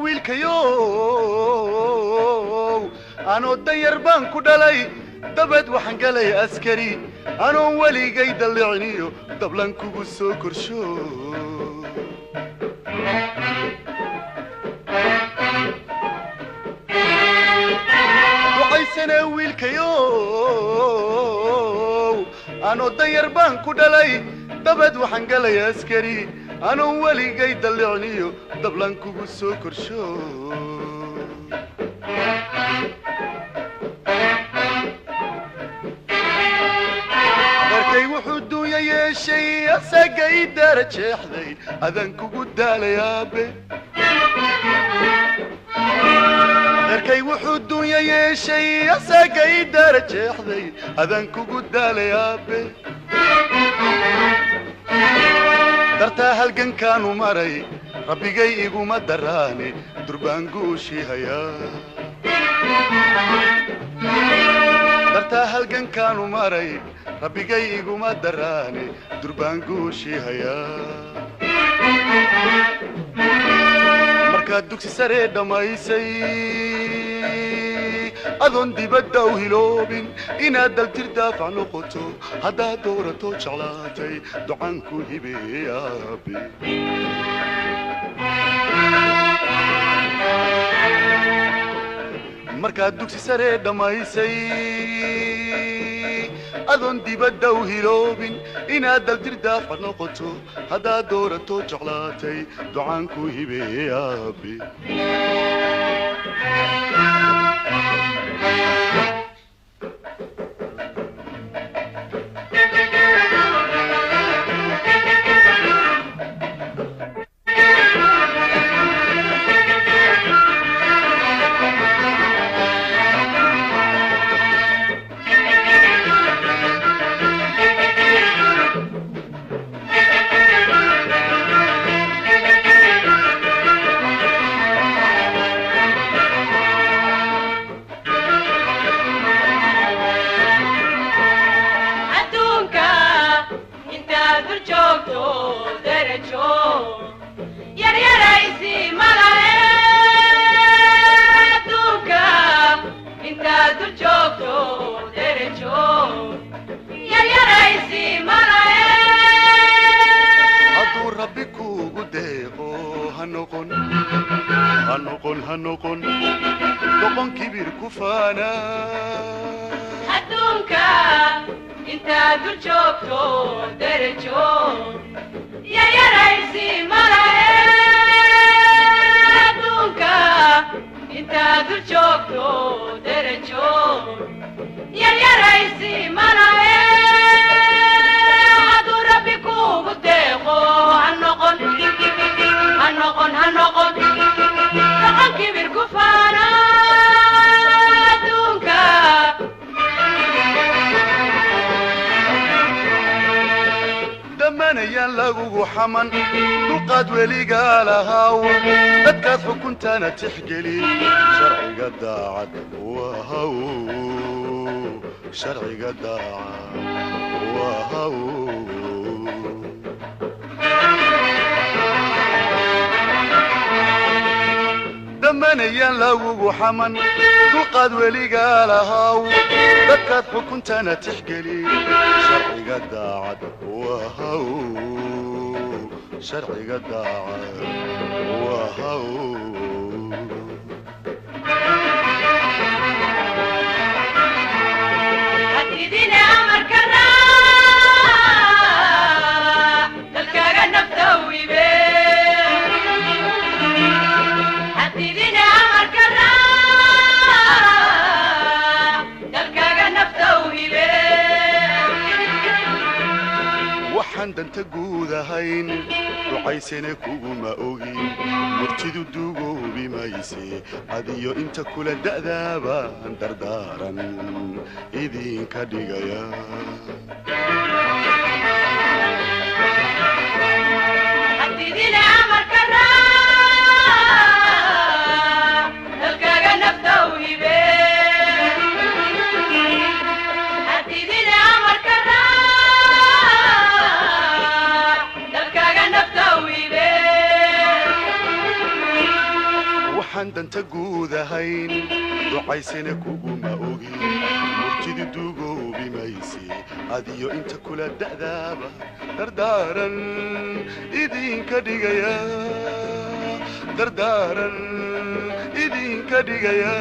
wiilkayo anoo danyar baan ku dhalay dabad waxaan galay askari anoon weligay dalliciniyo dablan kugu soo korsho ducaysana wiilkayo anoo danyar baan ku dhalay dabad waxaan galay askari anoon weligay dalliciniyo dablan kugu soo korsho markay wuxuu duunya yeeshay asagay darajeexday adan kugu daalay aabe markay wuxuu duunya yeeshay asagay darajeexday adan kugu daalay aabe dartaa halgankaanu maray rabbigay iguma daraane durbaan guushii hayaa dartaa halgankaanu maray rabbigay iguma daraane durbaan guushii hayaa markaad dugsi saree dhammaysay adoon dibadda u hiloobin inaad daltir daafac noqoto haddaad doorato jeclaatay ducaanku hibeeye aabe markaad dugsi saree dhammaysay adoon dibadda u hiloobin inaad daltir daafac noqoto haddaad doorato jeclaatay ducaanku hibeeye aabe هنقن دقن كبير كفانا هدونكا انت دول جوكتو درجو يا رئيسي ملاهي هدونكا انت دول جوكتو درجو يا رئيسي ملاهي هدو ربي كوبو ديقو هنقن دقن كبير كفانا هدونكا دمانيان لغو حمن دقاد وليقا لهاو دكاد حكنتانا تحقلي شرعي قد داعد وهو شرعي قد داعد وهو دمانيان لغو حمن دقاد وليقا لهاو دكاد حكنتانا تحقلي شرعي قد داعد وهو شرعي قد داعد وهو هتديني أمر كراع تلقى نفتوي بيه هتديني أمر كراع تلقى نفتوي بيه وحن دنت جوذا هين وعيسنا كوما أوجي مرتدو دوجو بمايسي عديو انت كل الدأذابا دردارا إذين كديجايا هتديني أمر كراع تلقى نفتوي بيه هتديني أمر كراع تلقى نفتوي بيه inaan danta guud ahayn ducaysana kuguma ogi murtidi dugoobi mayse adiyo inta kula da'daaba dardaaran idinka dhigaya dardaaran idinka dhigaya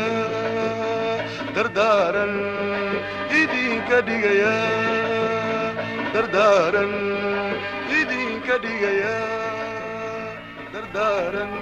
dardaaran idinka dhigaya dardaaran idinka dhigaya dardaaran